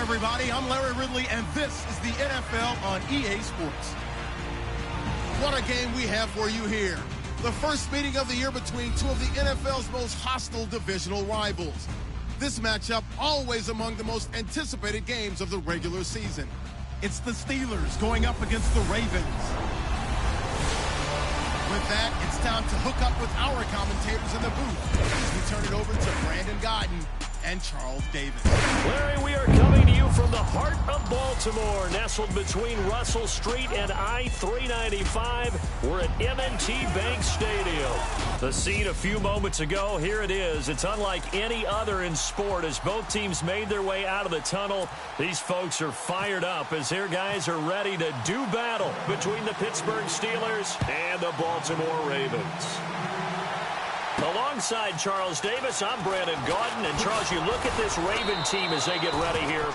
everybody. I'm Larry Ridley, and this is the NFL on EA Sports. What a game we have for you here. The first meeting of the year between two of the NFL's most hostile divisional rivals. This matchup always among the most anticipated games of the regular season. It's the Steelers going up against the Ravens. With that, it's time to hook up with our commentators in the booth as we turn it over to Brandon Godden and Charles Davis. Larry, we are coming to you from the heart of Baltimore, nestled between Russell Street and I-395. We're at M&T Bank Stadium. The scene a few moments ago, here it is. It's unlike any other in sport as both teams made their way out of the tunnel. These folks are fired up as their guys are ready to do battle between the Pittsburgh Steelers and the Baltimore Ravens. Alongside Charles Davis, I'm Brandon Gaudin. And Charles, you look at this Raven team as they get ready here.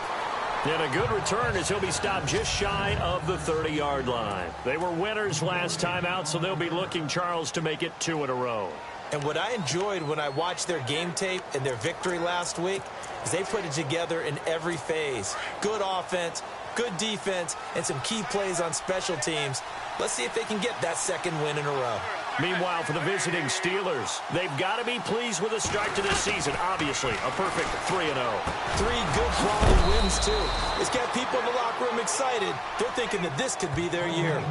And a good return as he'll be stopped just shy of the 30-yard line. They were winners last time out, so they'll be looking, Charles, to make it 2 in a row. And what I enjoyed when I watched their game tape and their victory last week is they put it together in every phase. Good offense, good defense, and some key plays on special teams. Let's see if they can get that second win in a row. Meanwhile, for the visiting Steelers, they've got to be pleased with the start to this season. Obviously, a perfect 3-0. 3 good quality wins, too. It's got people in the locker room excited. They're thinking that this could be their year.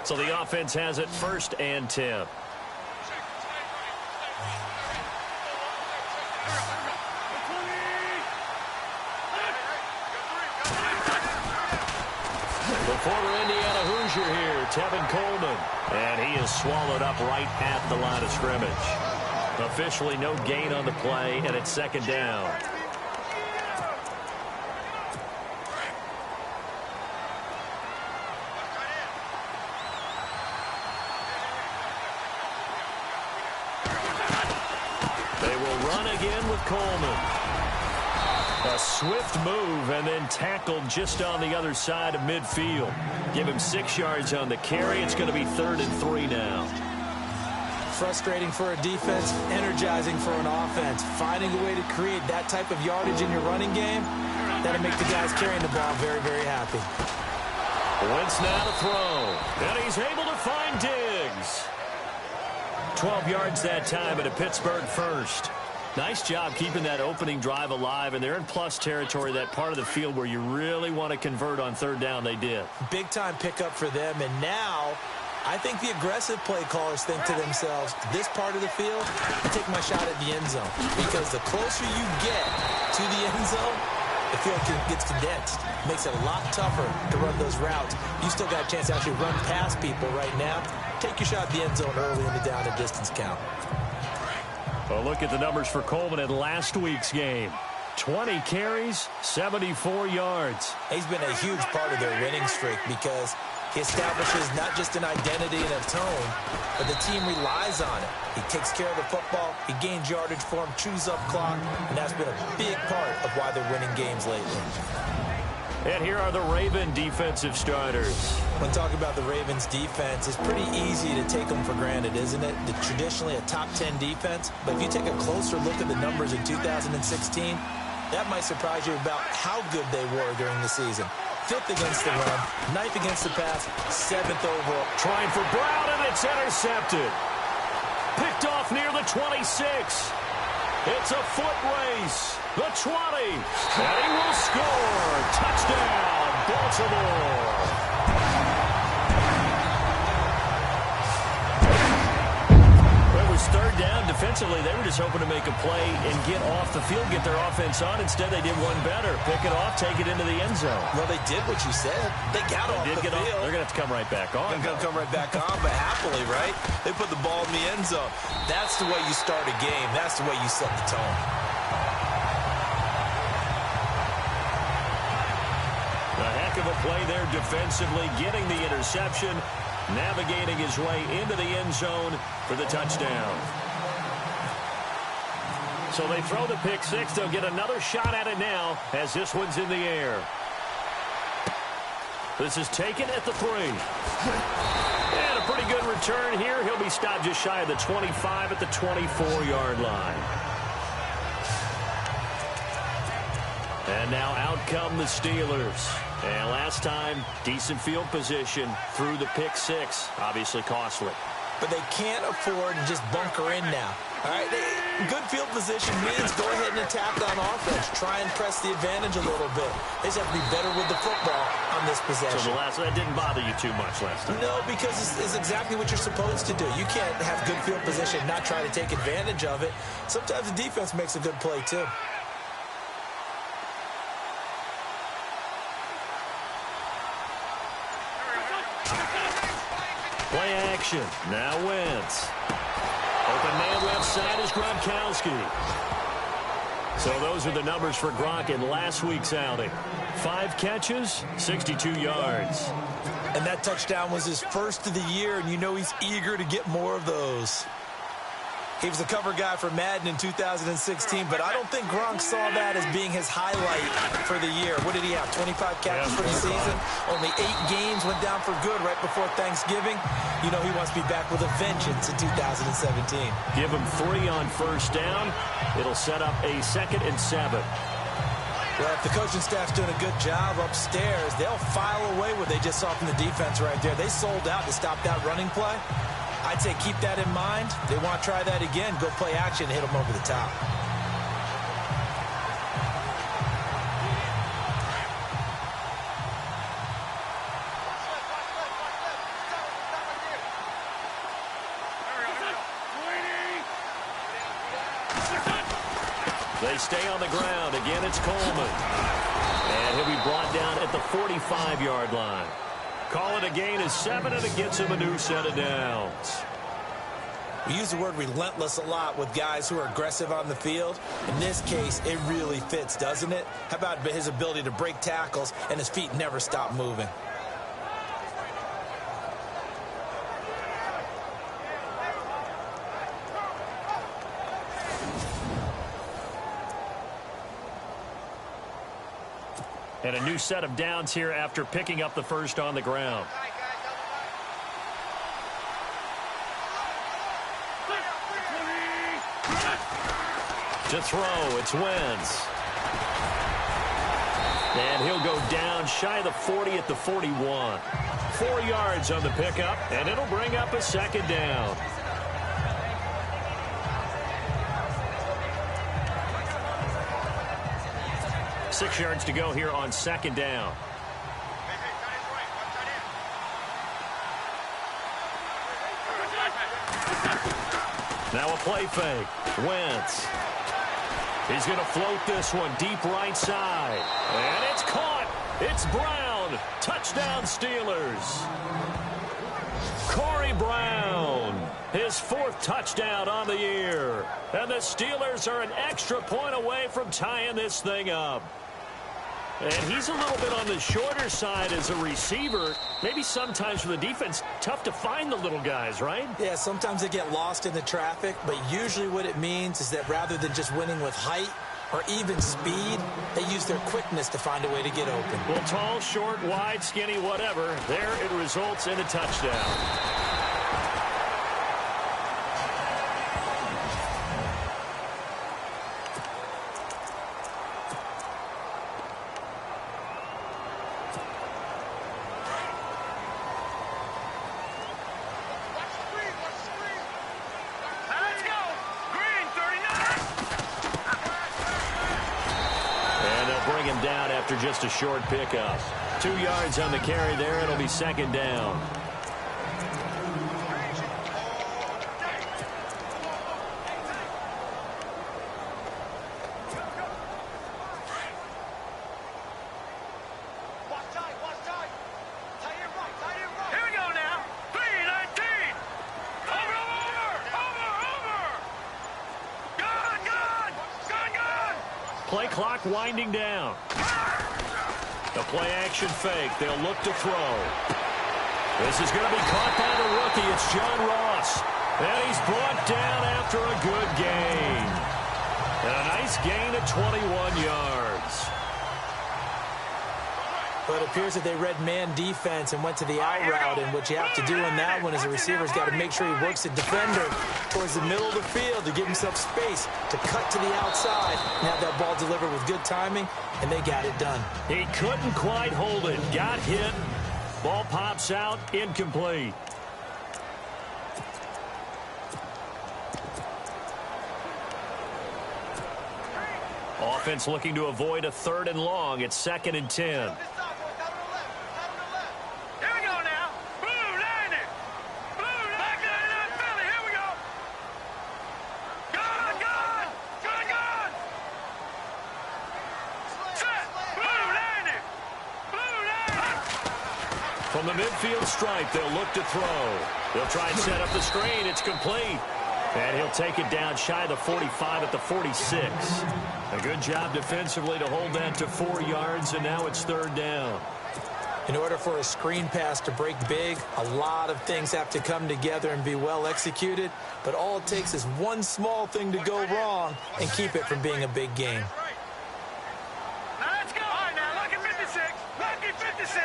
So the offense has it 1st and 10. The former Indiana Hoosier here, Tevin Coleman. And he is swallowed up right at the line of scrimmage. Officially no gain on the play, and it's 2nd down. They will run again with Coleman. A swift move and then tackled just on the other side of midfield. Give him 6 yards on the carry. It's going to be 3rd and 3 now. Frustrating for a defense, energizing for an offense. Finding a way to create that type of yardage in your running game, that'll make the guys carrying the ball very, very happy. Wentz now to throw. And he's able to find Diggs. 12 yards that time, and a Pittsburgh first. Nice job keeping that opening drive alive, and they're in plus territory, that part of the field where you really want to convert on 3rd down. They did. Big-time pickup for them, and now I think the aggressive play callers think to themselves, this part of the field, I take my shot at the end zone, because the closer you get to the end zone, the field gets condensed. Makes it a lot tougher to run those routes. You still got a chance to actually run past people right now. Take your shot at the end zone early in the down and distance count. Well, look at the numbers for Coleman in last week's game. 20 carries, 74 yards. He's been a huge part of their winning streak because he establishes not just an identity and a tone, but the team relies on it. He takes care of the football, he gains yardage for him, chews up clock, and that's been a big part of why they're winning games lately. And here are the Raven defensive starters. When talking about the Ravens defense, it's pretty easy to take them for granted, isn't it? They're traditionally a top 10 defense, but if you take a closer look at the numbers in 2016, that might surprise you about how good they were during the season. 5th against the run, 9th against the pass, 7th overall. Trying for Brown, and it's intercepted. Picked off near the 26. It's a foot race. The 20. And he will score. Touchdown, Baltimore. It was 3rd down. Defensively, they were just hoping to make a play and get off the field, get their offense on. Instead, they did one better. Pick it off, take it into the end zone. Well, they did what you said. They got off the field. They're going to have to come right back on. They're going to come right back on, but happily, right? They put the ball in the end zone. That's the way you start a game. That's the way you set the tone. A heck of a play there defensively, getting the interception, navigating his way into the end zone for the touchdown. So they throw the pick six. They'll get another shot at it now as this one's in the air. This is taken at the 3. And a pretty good return. return here. He'll be stopped just shy of the 25 at the 24-yard line. And now out come the Steelers. And last time, decent field position through the pick six. Obviously costly. But they can't afford to just bunker in now. All right, good field position means go ahead and attack on offense. Try and press the advantage a little bit. They just have to be better with the football on this possession. So that didn't bother you too much last time? No, because it's exactly what you're supposed to do. You can't have good field position, not try to take advantage of it. Sometimes the defense makes a good play, too. Play action. Now Wentz. Open man left side is Gronkowski. So those are the numbers for Gronk in last week's outing. 5 catches, 62 yards. And that touchdown was his first of the year, and you know he's eager to get more of those. He was the cover guy for Madden in 2016, but I don't think Gronk saw that as being his highlight for the year. What did he have, 25 catches for the season? Only 8 games, went down for good right before Thanksgiving. You know he wants to be back with a vengeance in 2017. Give him 3 on first down. It'll set up a 2nd and 7. Well, if the coaching staff's doing a good job upstairs, they'll file away what they just saw from the defense right there. They sold out to stop that running play. I'd say keep that in mind. They want to try that again. Go play action and hit them over the top. They stay on the ground. Again, it's Coleman. And he'll be brought down at the 45-yard line. Call it a gain of 7, and it gets him a new set of downs. We use the word relentless a lot with guys who are aggressive on the field. In this case, it really fits, doesn't it? How about his ability to break tackles and his feet never stop moving? And a new set of downs here after picking up the first on the ground. To throw, it's Wentz. And he'll go down shy of the 40 at the 41. 4 yards on the pickup, and it'll bring up a 2nd down. Six yards to go here on 2nd down. Now a play fake. Wentz. He's going to float this one deep right side. And it's caught. It's Brown. Touchdown Steelers. Corey Brown. His 4th touchdown on the year. And the Steelers are an extra point away from tying this thing up. And he's a little bit on the shorter side as a receiver. Maybe sometimes for the defense, tough to find the little guys, right? Yeah, sometimes they get lost in the traffic, but usually what it means is that rather than just winning with height or even speed, they use their quickness to find a way to get open. Well, tall, short, wide, skinny, whatever, there it results in a touchdown. Just a short pickup. 2 yards on the carry there. It'll be 2nd down. Here we go now. 3-19. Over. Gone. Play clock winding down. The play-action fake. They'll look to throw. This is going to be caught by the rookie. It's John Ross. And he's brought down after a good gain. And a nice gain of 21 yards. Well, it appears that they read man defense and went to the out route, and what you have to do in that one is the receiver's got to make sure he works the defender towards the middle of the field to give himself space to cut to the outside and have that ball delivered with good timing, and they got it done. He couldn't quite hold it. Got hit. Ball pops out. Incomplete. Offense looking to avoid a 3rd and long. It's 2nd and 10. Here we go now. Blue line it. Blue line it. Philly. Here we go. Gone. Set. Blue line it. Blue line. From the midfield stripe, they'll look to throw. They'll try and set up the screen. It's complete. And he'll take it down shy of the 45 at the 46. A good job defensively to hold that to 4 yards, and now it's 3rd down. In order for a screen pass to break big, a lot of things have to come together and be well executed, but all it takes is one small thing to go wrong and keep it from being a big game. Now let's go. All right, now, lucky 56. Lucky 56.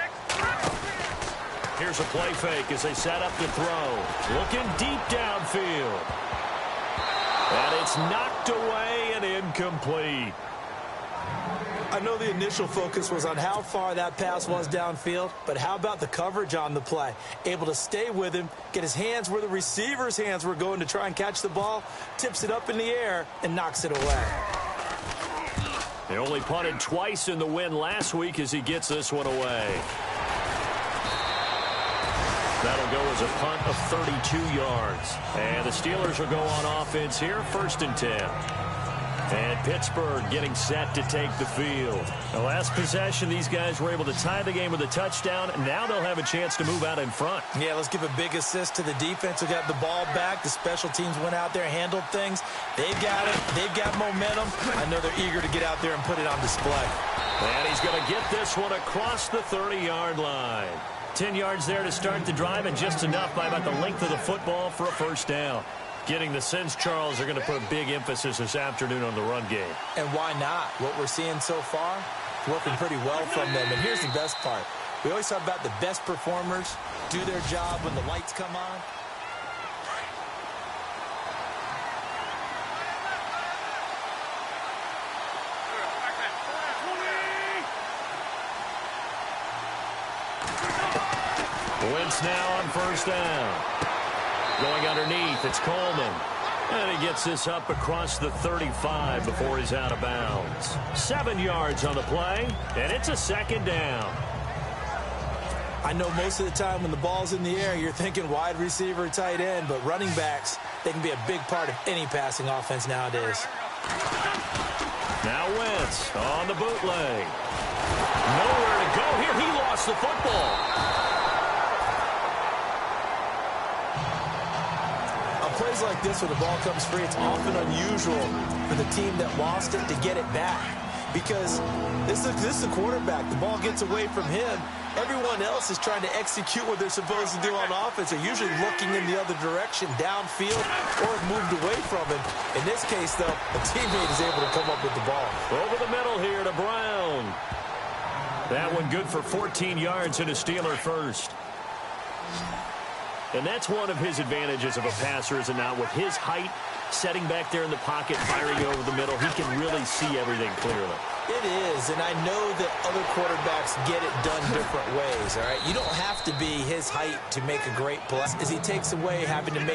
Here's a play fake as they set up to throw. Looking deep downfield. And it's knocked away and incomplete. I know the initial focus was on how far that pass was downfield, but how about the coverage on the play? Able to stay with him, get his hands where the receiver's hands were going to try and catch the ball, tips it up in the air, and knocks it away. They only punted twice in the win last week as he gets this one away. That'll go as a punt of 32 yards. And the Steelers will go on offense here, 1st and 10. And Pittsburgh getting set to take the field. The last possession, these guys were able to tie the game with a touchdown, and now they'll have a chance to move out in front. Yeah, let's give a big assist to the defense who got the ball back. The special teams went out there, handled things. They've got it. They've got momentum. I know they're eager to get out there and put it on display. And he's going to get this one across the 30-yard line. 10 yards there to start the drive, and just enough by about the length of the football for a 1st down. Getting the sense, Charles, are going to put a big emphasis this afternoon on the run game. And why not? What we're seeing so far, working pretty well from them. And here's the best part. We always talk about the best performers do their job when the lights come on. Wentz now on 1st down. Going underneath, it's Coleman. And he gets this up across the 35 before he's out of bounds. 7 yards on the play, and it's a 2nd down. I know most of the time when the ball's in the air, you're thinking wide receiver, tight end, but running backs, they can be a big part of any passing offense nowadays. Now Wentz on the bootleg. Nowhere to go here. He lost the football. Plays like this where the ball comes free, it's often unusual for the team that lost it to get it back. Because this is a quarterback. The ball gets away from him. Everyone else is trying to execute what they're supposed to do on offense. They're usually looking in the other direction, downfield, or moved away from him. In this case, though, a teammate is able to come up with the ball. Over the middle here to Brown. That one good for 14 yards and a Steeler 1st. And that's one of his advantages of a passer, is it not? With his height, setting back there in the pocket, firing over the middle, he can really see everything clearly. It is, and I know that other quarterbacks get it done different ways, all right? You don't have to be his height to make a great play, as he takes away having to make